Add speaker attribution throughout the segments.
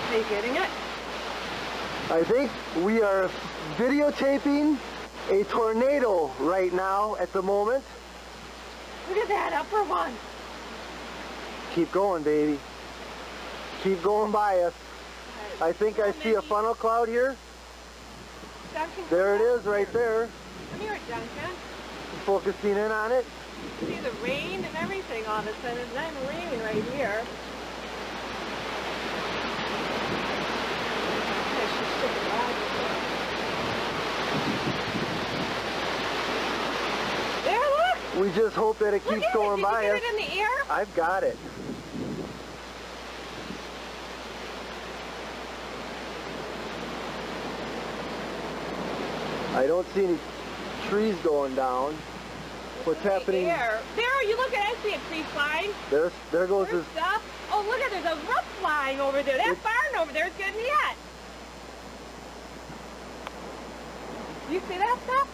Speaker 1: Are you getting it?
Speaker 2: I think we are videotaping a tornado right now at the moment.
Speaker 1: Look at that upper one.
Speaker 2: Keep going, baby. Keep going by us. I think I see a funnel cloud here.
Speaker 1: Duncan,
Speaker 2: There it is right there.
Speaker 1: Come here, Duncan.
Speaker 2: Focusing in on it.
Speaker 1: You see the rain and everything all of a sudden. It's not even raining right here. There, look!
Speaker 2: We just hope that it keeps going by us.
Speaker 1: Did you get it in the air?
Speaker 2: I've got it. I don't see any trees going down. What's happening?
Speaker 1: There, you look at it. I see a tree flying.
Speaker 2: There goes this
Speaker 1: stuff. Oh, look at there's a roof flying over there. That barn over there is getting hit. You see that stuff?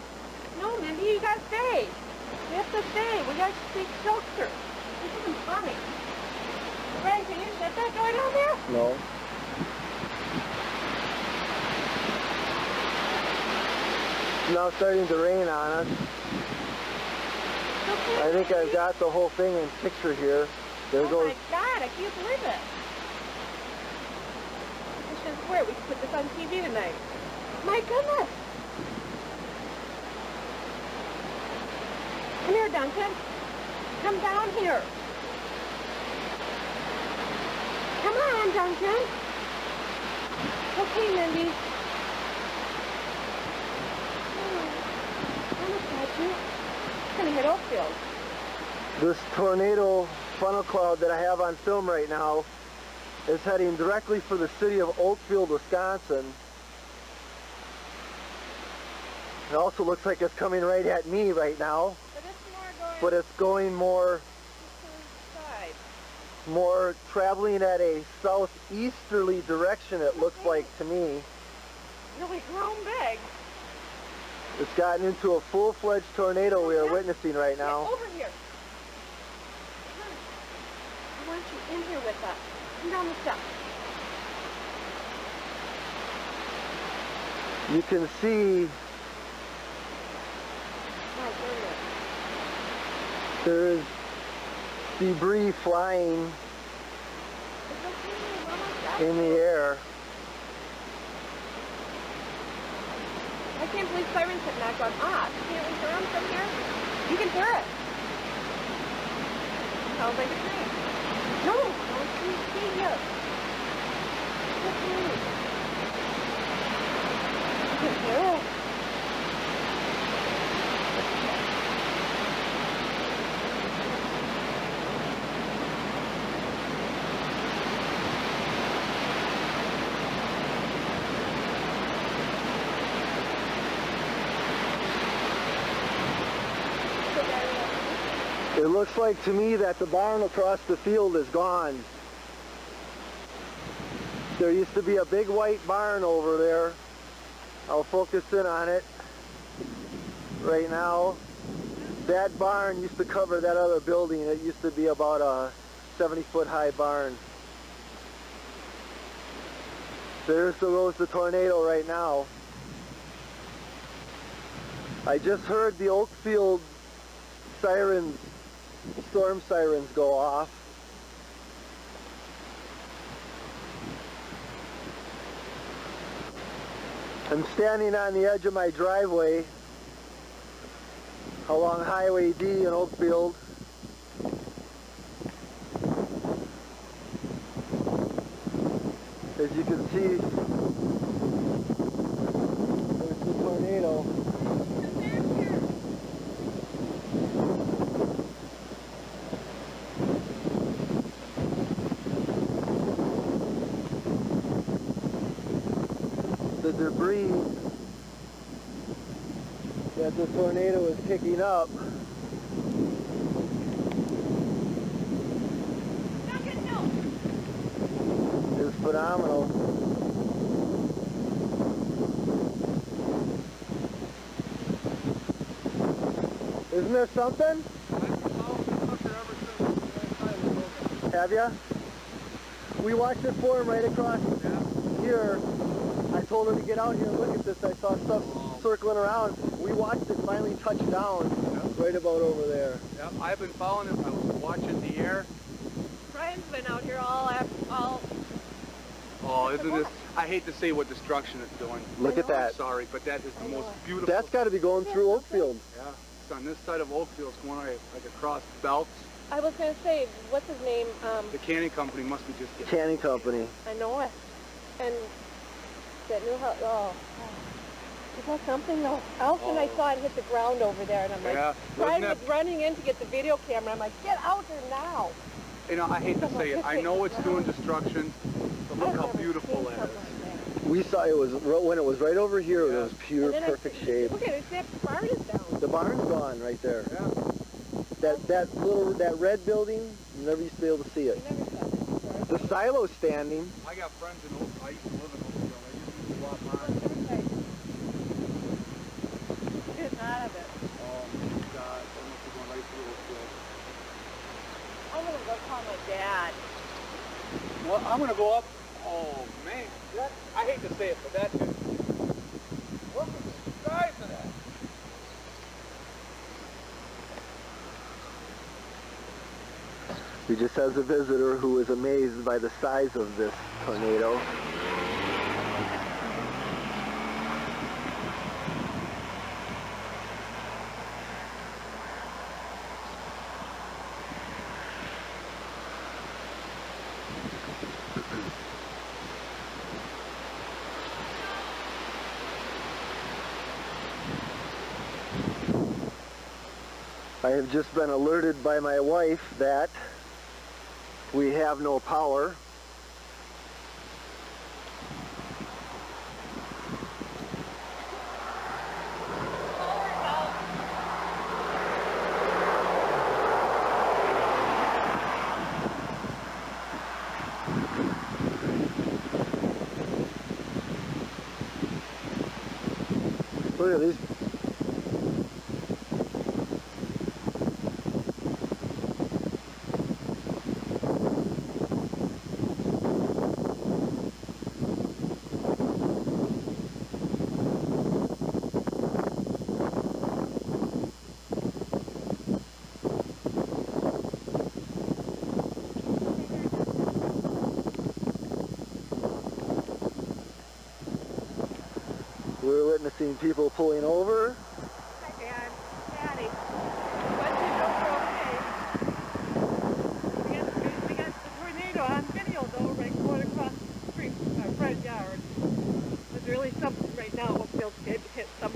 Speaker 1: No, Mindy, you gotta stay. You have to stay. We gotta take shelter. This isn't funny. Bryan, can you shut that door down there?
Speaker 2: No. It's now starting to rain on us. I think I've got the whole thing in picture here. There goes.
Speaker 1: Oh my God, I can't believe it. I should swear we could put this on TV tonight. My goodness. Come here, Duncan. Come down here. Come on, Duncan. Okay, Mindy. I'm gonna catch you. It's gonna hit Oakfield.
Speaker 2: This tornado funnel cloud that I have on film right now is heading directly for the city of Oakfield, Wisconsin. It also looks like it's coming right at me right now. But it's going more traveling at a southeasterly direction, it looks like to me.
Speaker 1: Really grown big.
Speaker 2: It's gotten into a full-fledged tornado we are witnessing right now.
Speaker 1: Get over here. Come on. I want you in here with us. Come down the steps.
Speaker 2: You can see there's debris flying in the air.
Speaker 1: I can't believe sirens have not gone off. Can't we hear them from here? You can hear it. Sounds like a train. No, don't stay here. You can hear it.
Speaker 2: It looks like to me that the barn across the field is gone. There used to be a big white barn over there. I'll focus in on it right now. That barn used to cover that other building. It used to be about a 70-foot high barn. There goes the tornado right now. I just heard the Oakfield sirens, storm sirens go off. I'm standing on the edge of my driveway along Highway D in Oakfield. As you can see, there's the tornado. The debris that the tornado is picking up is phenomenal. Isn't there something? Have ya? We watched it form right across. Yeah. here. I told her to get out here and look at this. I saw stuff circling around. We watched it finally touch down right about over there.
Speaker 3: Yep, I've been following it. I was watching the air.
Speaker 1: Brian's been out here all.
Speaker 3: Oh, isn't this? I hate to say what destruction it's doing.
Speaker 2: Look at
Speaker 3: I'm
Speaker 2: that.
Speaker 3: sorry, but that is the most beautiful.
Speaker 2: That's got to be going through Oakfield.
Speaker 3: Yeah, it's on this side of Oakfield. It's going like across belts.
Speaker 1: I was gonna say, what's his name?
Speaker 3: The canning company must be just getting.
Speaker 2: Canning company.
Speaker 1: I know it. And that new house. Oh. Is that something though? Else and I saw it hit the ground over there, and I'm like,
Speaker 3: Yeah,
Speaker 1: Brian
Speaker 3: wasn't
Speaker 1: was running in to get the video camera. I'm like, get out there now.
Speaker 3: You know, I hate to say it. I know it's doing destruction, but look how beautiful that is.
Speaker 2: We saw it was when it was right over here. It was pure, perfect shape.
Speaker 1: Look at it. That barn is down.
Speaker 2: The barn's gone right there.
Speaker 3: Yeah.
Speaker 2: That red building, you never used to be able to see it.
Speaker 1: We never saw that before.
Speaker 2: The silo's standing.
Speaker 3: I got friends in Oakfield. I used to live in Oakfield. I used to walk by.
Speaker 1: Get out of it.
Speaker 3: Oh my God! I must be going right through Oakfield.
Speaker 1: I'm gonna go call my dad.
Speaker 3: Well, I'm gonna go up. Oh man, that, I hate to say it, but that just look at the size of that.
Speaker 2: We just has a visitor who was amazed by the size of this tornado. I have just been alerted by my wife that we have no power. Look at these. We're witnessing people pulling over.
Speaker 1: Hi, Dad. Daddy. What's it over okay? We got the tornado on video though, right going across the street from our front yard. There's really something right now. Oakfield's hit some